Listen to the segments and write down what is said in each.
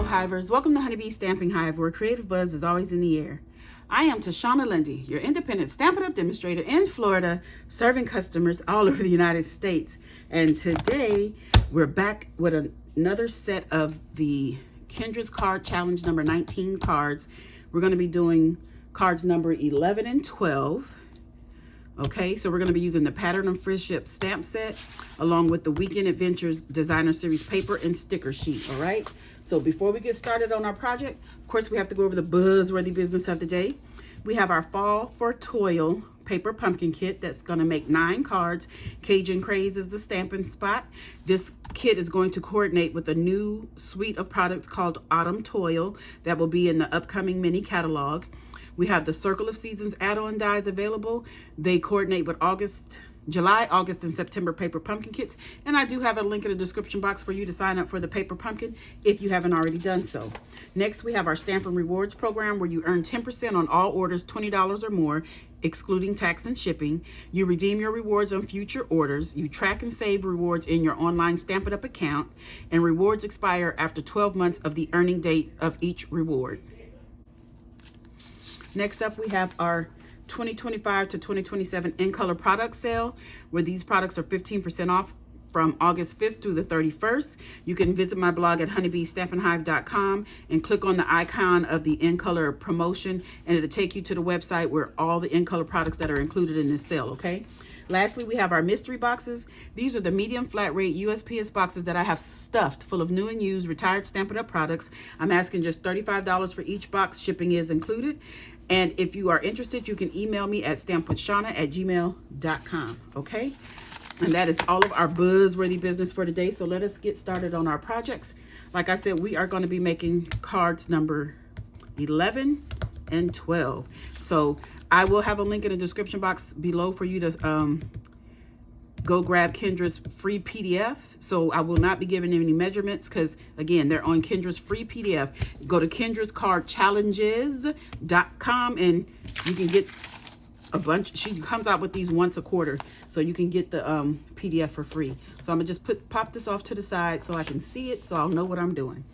Hivers, welcome to Honeybee Stamping Hive, where creative buzz is always in the air. I am Tashana Lundy, your independent Stampin' Up demonstrator in Florida, serving customers all over the United States. And today we're back with another set of the Kendra's Card Challenge number 19 cards. We're going to be doing cards number 11 and 12. Okay, so we're going to be using the Pattern and Friendship stamp set along with the Weekend Adventures Designer Series paper and sticker sheet. All right, so before we get started on our project, of course, we have to go over the buzzworthy business of the day. We have our Fall for Toil paper pumpkin kit that's going to make 9 cards. Cajun Craze is the stamping spot. This kit is going to coordinate with a new suite of products called Autumn Toil that will be in the upcoming mini catalog. We have the Circle of Seasons add-on dies available. They coordinate with July, August, and September paper pumpkin kits. And I do have a link in the description box for you to sign up for the paper pumpkin if you haven't already done so. Next, we have our Stampin' Rewards program where you earn 10% on all orders $20 or more, excluding tax and shipping. You redeem your rewards on future orders. You track and save rewards in your online Stampin' Up account. And rewards expire after 12 months of the earning date of each reward. Next up, we have our 2025 to 2027 in color product sale, where these products are 15% off from August 5th through the 31st. You can visit my blog at honeybeestampinhive.com and click on the icon of the in color promotion, and it'll take you to the website where all the in color products that are included in this sale, okay? Lastly, we have our mystery boxes. These are the medium flat rate USPS boxes that I have stuffed full of new and used retired Stampin' Up products. I'm asking just $35 for each box. Shipping is included. And if you are interested, you can email me at stampwithshana@gmail.com, okay? And that is all of our buzzworthy business for today. So let us get started on our projects. Like I said, we are going to be making cards number 11 and 12. So I will have a link in the description box below for you to go grab Kendra's free PDF. So I will not be giving any measurements because, again, they're on Kendra's free PDF. Go to kendrascardchallenges.com and you can get a bunch. She comes out with these once a quarter, so you can get the PDF for free. So I'm going to just pop this off to the side so I can see it, so I'll know what I'm doing.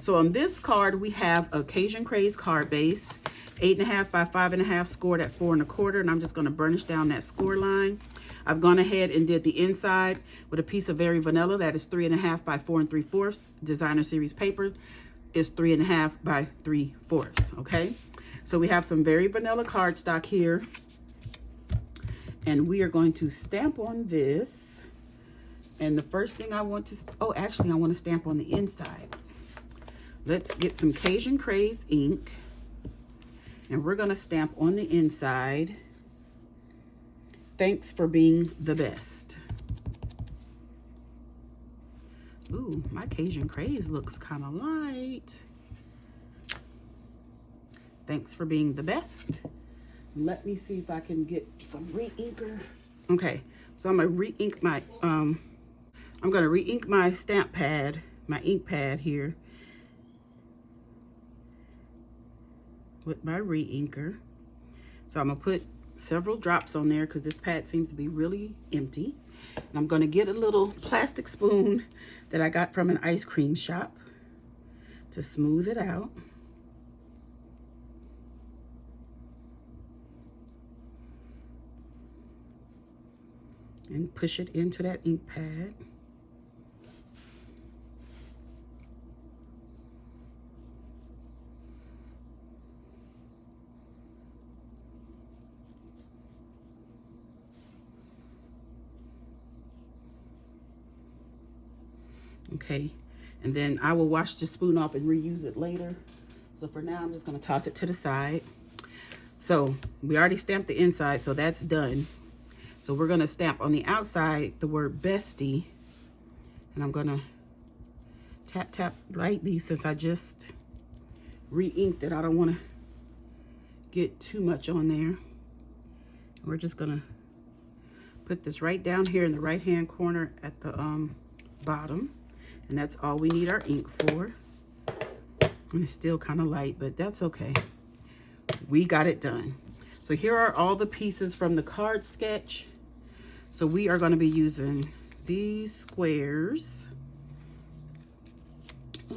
So on this card, we have a Cajun Craze card base, 8.5 by 5.5, scored at 4 1/4, and I'm just going to burnish down that score line. I've gone ahead and did the inside with a piece of Very Vanilla that is 3.5 by 4 3/4. Designer Series paper is 3.5 by 3/4. Okay, so we have some Very Vanilla cardstock here, and we are going to stamp on this. And the first thing I want to, I want to stamp on the inside. Let's get some Cajun Craze ink, and we're going to stamp on the inside. Thanks for being the best. Ooh, my Cajun Craze looks kind of light. Thanks for being the best. Let me see if I can get some re-inker. Okay, so I'm gonna re-ink my my stamp pad, my ink pad here with my re-inker. So I'm gonna put several drops on there because this pad seems to be really empty. And I'm going to get a little plastic spoon that I got from an ice cream shop to smooth it out. And push it into that ink pad. Okay, and then I will wash the spoon off and reuse it later. So for now, I'm just going to toss it to the side. So we already stamped the inside, so that's done. So we're going to stamp on the outside the word bestie. And I'm going to tap, tap lightly since I just re-inked it. I don't want to get too much on there. And we're just going to put this right down here in the right-hand corner at the bottom. And that's all we need our ink for. And it's still kind of light, but that's okay. We got it done. So here are all the pieces from the card sketch. So we are going to be using these squares.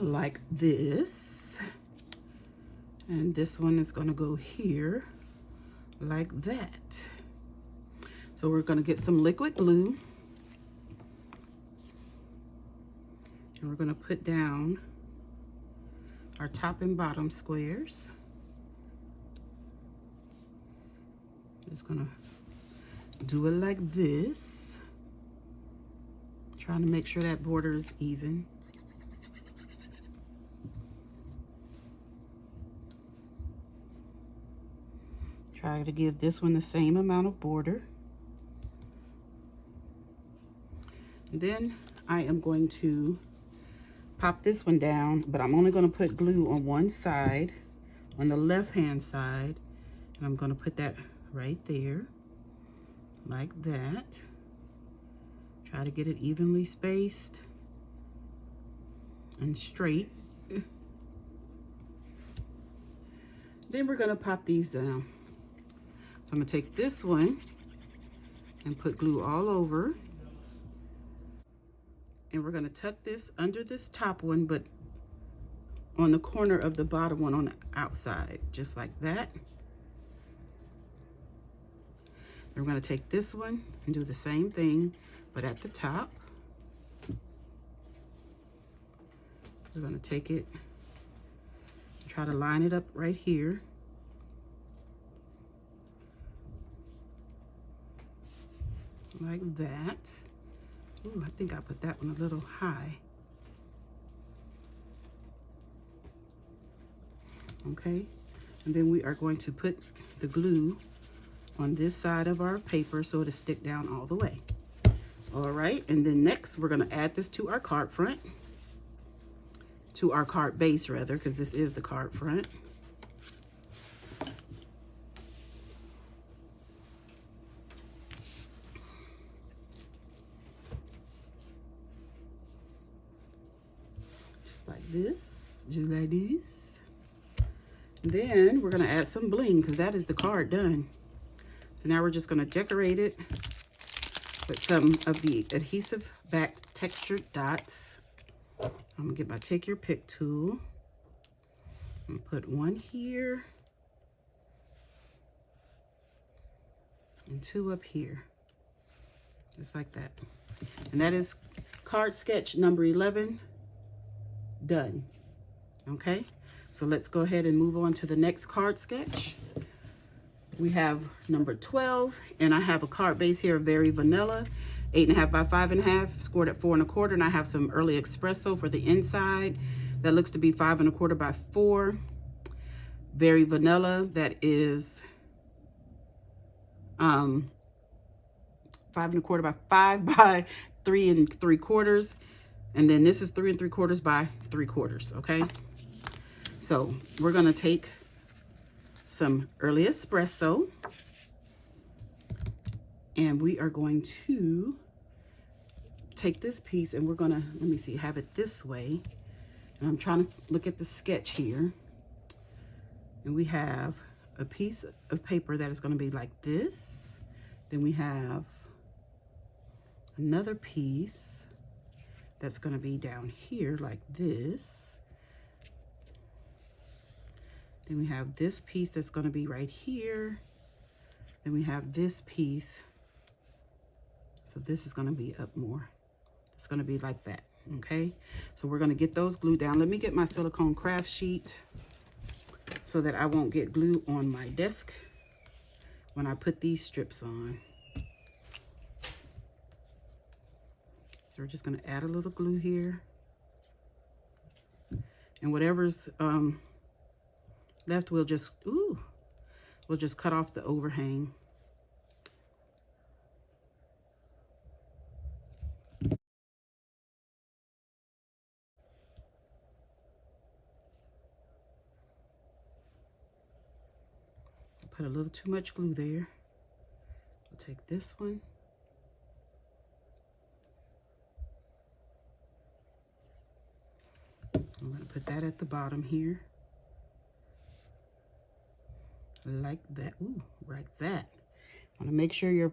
like this. And this one is going to go here like that. So we're going to get some liquid glue. And we're going to put down our top and bottom squares. Just going to do it like this. Trying to make sure that border is even. Try to give this one the same amount of border. And then I am going to pop this one down, but I'm only going to put glue on one side, on the left hand side, and I'm going to put that right there, like that. Try to get it evenly spaced and straight. Then we're going to pop these down. So I'm going to take this one and put glue all over. And we're going to tuck this under this top one, but on the corner of the bottom one on the outside, just like that. Then we're going to take this one and do the same thing, but at the top. We're going to take it and try to line it up right here. Like that. Ooh, I think I put that one a little high. Okay, and then we are going to put the glue on this side of our paper so it'll stick down all the way. All right, and then next we're going to add this to our card front, to our card base rather, because this is the card front. Just like this, just like this. Then we're going to add some bling because that is the card done. So now we're just going to decorate it with some of the adhesive-backed textured dots. I'm going to get my Take Your Pick tool and put one here and two up here, just like that. And that is card sketch number 11 done. Okay, so let's go ahead and move on to the next card sketch. We have number 12, and I have a card base here, very vanilla, 8.5 by 5.5, scored at 4 1/4, and I have some early espresso for the inside. That looks to be 5 1/4 by 4. Very vanilla, that is 5 1/4 by 5 by 3 3/4. And then this is 3 3/4 by 3/4, okay? So we're gonna take some early espresso, and we are going to take this piece and we're gonna, let me see, have it this way. And I'm trying to look at the sketch here. And we have a piece of paper that is gonna be like this. Then we have another piece that's gonna be down here like this. Then we have this piece that's going to be right here. Then we have this piece. So this is going to be up more. It's going to be like that, okay? So we're going to get those glued down. Let me get my silicone craft sheet so that I won't get glue on my desk when I put these strips on. So we're just going to add a little glue here. And whatever's left, we'll just cut off the overhang. Put a little too much glue there. We'll take this one. I'm going to put that at the bottom here. Like that. Ooh, like that. Want to make sure your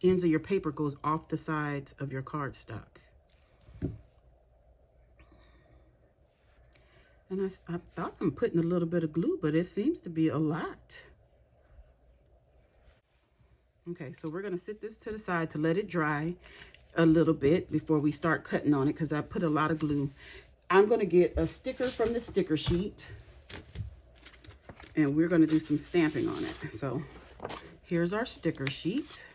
ends of your paper goes off the sides of your cardstock. And I thought I'm putting a little bit of glue, but it seems to be a lot. Okay, so we're going to sit this to the side to let it dry a little bit before we start cutting on it, because I put a lot of glue. I'm going to get a sticker from the sticker sheet, and we're going to do some stamping on it. So here's our sticker sheet.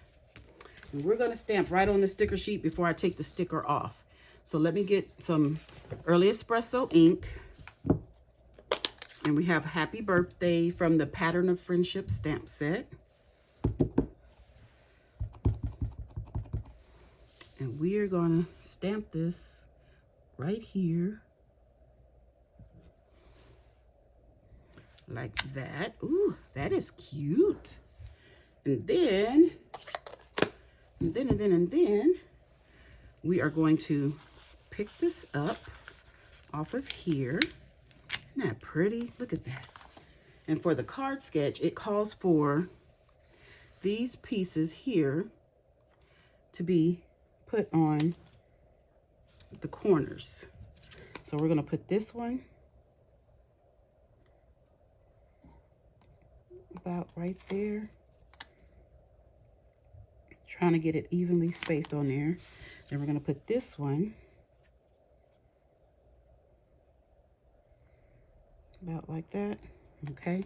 And we're going to stamp right on the sticker sheet before I take the sticker off. So let me get some Early Espresso ink. And we have Happy Birthday from the Pattern of Friendship stamp set. And we are going to stamp this right here. Like that. Ooh, that is cute. And then we are going to pick this up off of here. Isn't that pretty? Look at that. And for the card sketch, it calls for these pieces here to be put on the corners. So we're going to put this one about right there. Trying to get it evenly spaced on there. Then we're going to put this one about like that. Okay.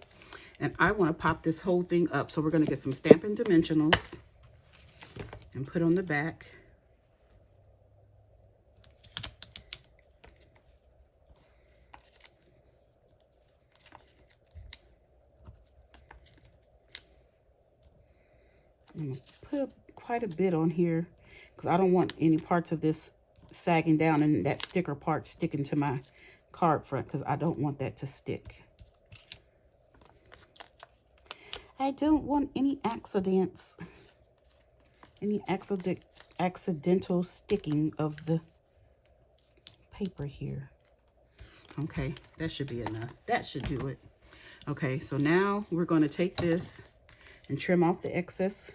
And I want to pop this whole thing up. So we're going to get some Stampin' Dimensionals and put on the back. I'm going to put quite a bit on here because I don't want any parts of this sagging down and that sticker part sticking to my card front, because I don't want that to stick. I don't want any accidents, any accidental sticking of the paper here. Okay, that should be enough. That should do it. Okay, so now we're going to take this and trim off the excess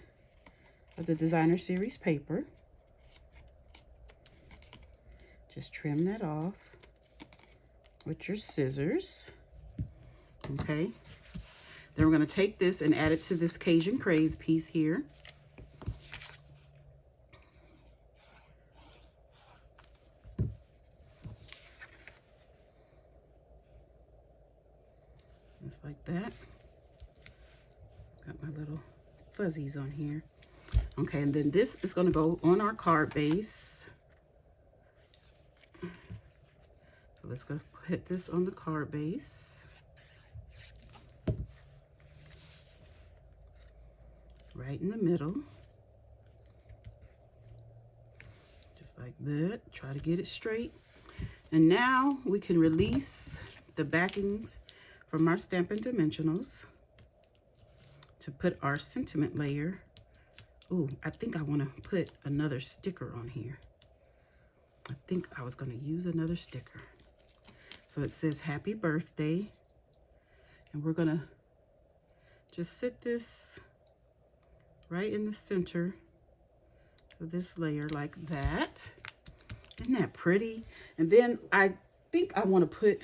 of the Designer Series paper. Just trim that off with your scissors. Okay. Then we're going to take this and add it to this Cajun Craze piece here. Just like that. Got my little fuzzies on here. Okay, and then this is going to go on our card base. So let's go put this on the card base. Right in the middle. Just like that. Try to get it straight. And now we can release the backings from our Stampin' Dimensionals to put our sentiment layer. Ooh, I think I want to put another sticker on here. I think I was going to use another sticker. So it says Happy Birthday. And we're going to just sit this right in the center of this layer like that. Isn't that pretty? And then I think I want to put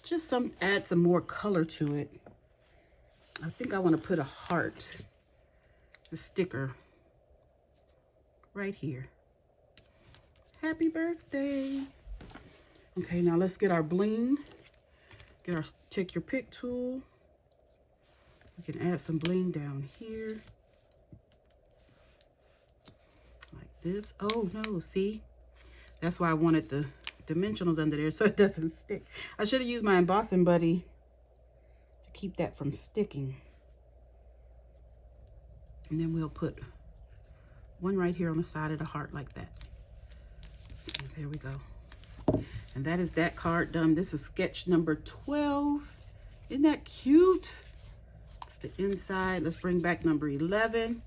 just add some more color to it. I think I want to put a heart, a sticker right here. Happy birthday. Okay, now let's get our bling. Take your pick tool. You can add some bling down here. Like this. Oh no, see? That's why I wanted the dimensionals under there so it doesn't stick. I should have used my embossing buddy to keep that from sticking. And then we'll put one right here on the side of the heart like that. So there we go. And that is that card done. This is sketch number 12. Isn't that cute? It's the inside. Let's bring back number 11.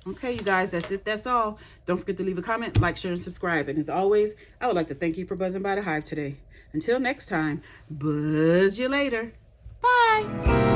Okay, you guys, that's it. That's all. Don't forget to leave a comment, like, share, and subscribe. And as always, I would like to thank you for buzzing by the Hive today. Until next time, buzz you later. Bye.